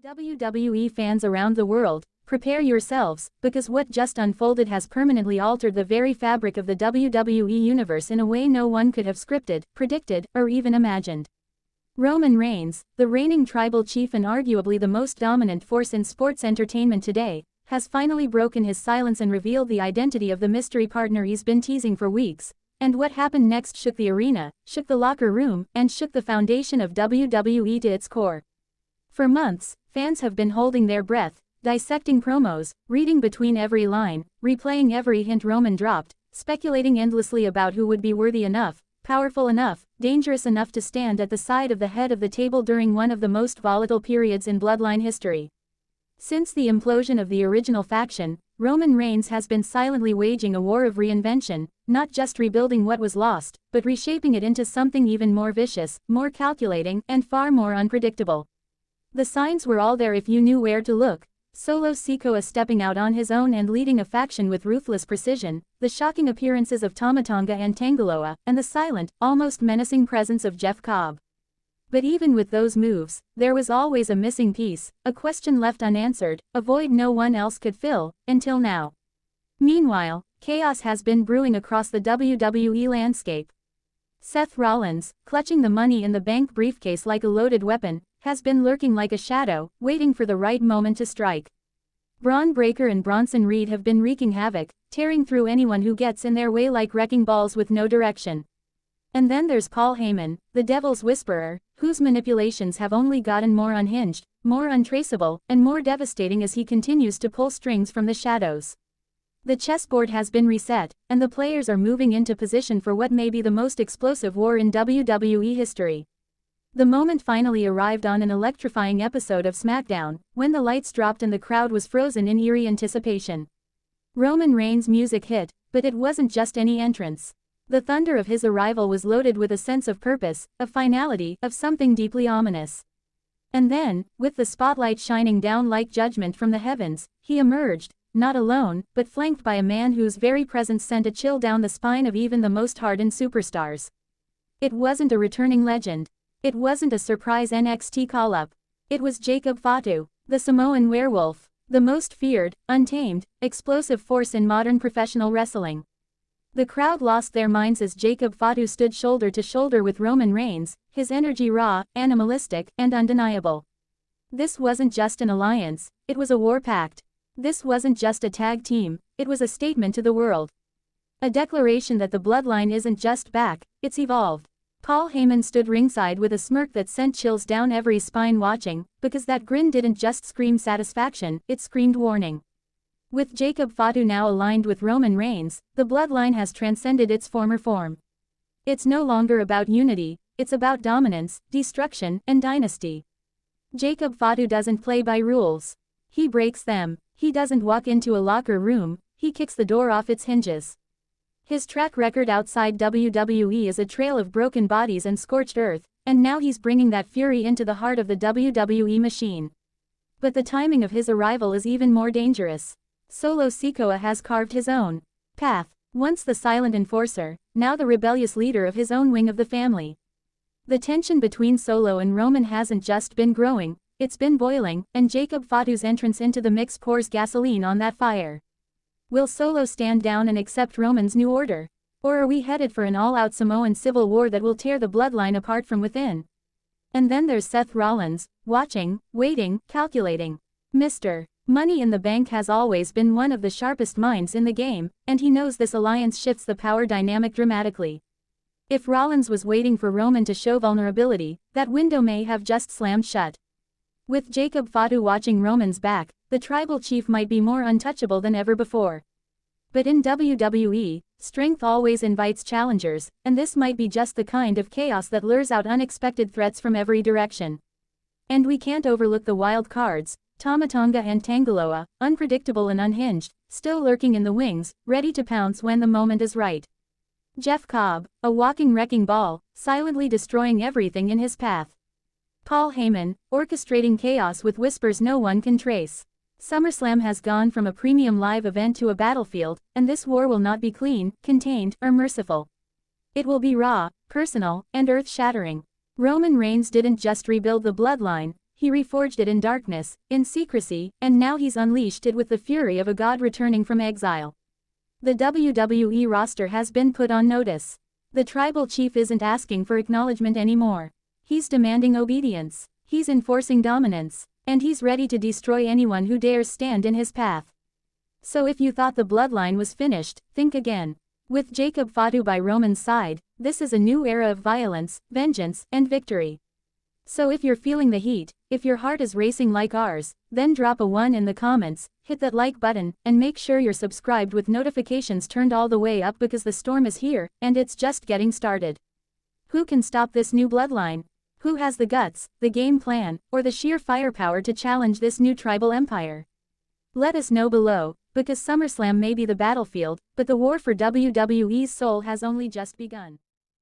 WWE fans around the world, prepare yourselves, because what just unfolded has permanently altered the very fabric of the WWE universe in a way no one could have scripted, predicted, or even imagined. Roman Reigns, the reigning tribal chief and arguably the most dominant force in sports entertainment today, has finally broken his silence and revealed the identity of the mystery partner he's been teasing for weeks. And what happened next shook the arena, shook the locker room, and shook the foundation of WWE to its core. For months, fans have been holding their breath, dissecting promos, reading between every line, replaying every hint Roman dropped, speculating endlessly about who would be worthy enough, powerful enough, dangerous enough to stand at the side of the head of the table during one of the most volatile periods in bloodline history. Since the implosion of the original faction, Roman Reigns has been silently waging a war of reinvention, not just rebuilding what was lost, but reshaping it into something even more vicious, more calculating, and far more unpredictable. The signs were all there if you knew where to look. Solo Sikoa stepping out on his own and leading a faction with ruthless precision, the shocking appearances of Tama Tonga and Tangaloa, and the silent, almost menacing presence of Jeff Cobb. But even with those moves, there was always a missing piece, a question left unanswered, a void no one else could fill, until now. Meanwhile, chaos has been brewing across the WWE landscape. Seth Rollins, clutching the Money in the Bank briefcase like a loaded weapon, has been lurking like a shadow, waiting for the right moment to strike. Braun Breaker and Bronson Reed have been wreaking havoc, tearing through anyone who gets in their way like wrecking balls with no direction. And then there's Paul Heyman, the Devil's Whisperer, whose manipulations have only gotten more unhinged, more untraceable, and more devastating as he continues to pull strings from the shadows. The chessboard has been reset, and the players are moving into position for what may be the most explosive war in WWE history. The moment finally arrived on an electrifying episode of SmackDown, when the lights dropped and the crowd was frozen in eerie anticipation. Roman Reigns' music hit, but it wasn't just any entrance. The thunder of his arrival was loaded with a sense of purpose, of finality, of something deeply ominous. And then, with the spotlight shining down like judgment from the heavens, he emerged, not alone, but flanked by a man whose very presence sent a chill down the spine of even the most hardened superstars. It wasn't a returning legend. It wasn't a surprise NXT call-up. It was Jacob Fatu, the Samoan werewolf, the most feared, untamed, explosive force in modern professional wrestling. The crowd lost their minds as Jacob Fatu stood shoulder to shoulder with Roman Reigns, his energy raw, animalistic, and undeniable. This wasn't just an alliance, it was a war pact. This wasn't just a tag team, it was a statement to the world. A declaration that the bloodline isn't just back, it's evolved. Paul Heyman stood ringside with a smirk that sent chills down every spine watching, because that grin didn't just scream satisfaction, it screamed warning. With Jacob Fatu now aligned with Roman Reigns, the bloodline has transcended its former form. It's no longer about unity, it's about dominance, destruction, and dynasty. Jacob Fatu doesn't play by rules. He breaks them. He doesn't walk into a locker room, he kicks the door off its hinges. His track record outside WWE is a trail of broken bodies and scorched earth, and now he's bringing that fury into the heart of the WWE machine. But the timing of his arrival is even more dangerous. Solo Sikoa has carved his own path, once the silent enforcer, now the rebellious leader of his own wing of the family. The tension between Solo and Roman hasn't just been growing, it's been boiling, and Jacob Fatu's entrance into the mix pours gasoline on that fire. Will Solo stand down and accept Roman's new order? Or are we headed for an all-out Samoan civil war that will tear the bloodline apart from within? And then there's Seth Rollins, watching, waiting, calculating. Mr. Money in the Bank has always been one of the sharpest minds in the game, and he knows this alliance shifts the power dynamic dramatically. If Rollins was waiting for Roman to show vulnerability, that window may have just slammed shut. With Jacob Fatu watching Roman's back, the tribal chief might be more untouchable than ever before. But in WWE, strength always invites challengers, and this might be just the kind of chaos that lures out unexpected threats from every direction. And we can't overlook the wild cards, Tama Tonga and Tangaloa, unpredictable and unhinged, still lurking in the wings, ready to pounce when the moment is right. Jeff Cobb, a walking wrecking ball, silently destroying everything in his path. Paul Heyman, orchestrating chaos with whispers no one can trace. SummerSlam has gone from a premium live event to a battlefield, and this war will not be clean, contained, or merciful. It will be raw, personal, and earth-shattering. Roman Reigns didn't just rebuild the bloodline, He reforged it in darkness, in secrecy, and now he's unleashed it with the fury of a god returning from exile. The WWE roster has been put on notice. The tribal chief isn't asking for acknowledgement anymore. He's demanding obedience. He's enforcing dominance. And he's ready to destroy anyone who dares stand in his path. So if you thought the bloodline was finished, think again. With Jacob Fatu by Roman's side, this is a new era of violence, vengeance, and victory. So if you're feeling the heat, if your heart is racing like ours, then drop a 1 in the comments, hit that like button, and make sure you're subscribed with notifications turned all the way up because the storm is here, and it's just getting started. Who can stop this new bloodline? Who has the guts, the game plan, or the sheer firepower to challenge this new tribal empire? Let us know below, because SummerSlam may be the battlefield, but the war for WWE's soul has only just begun.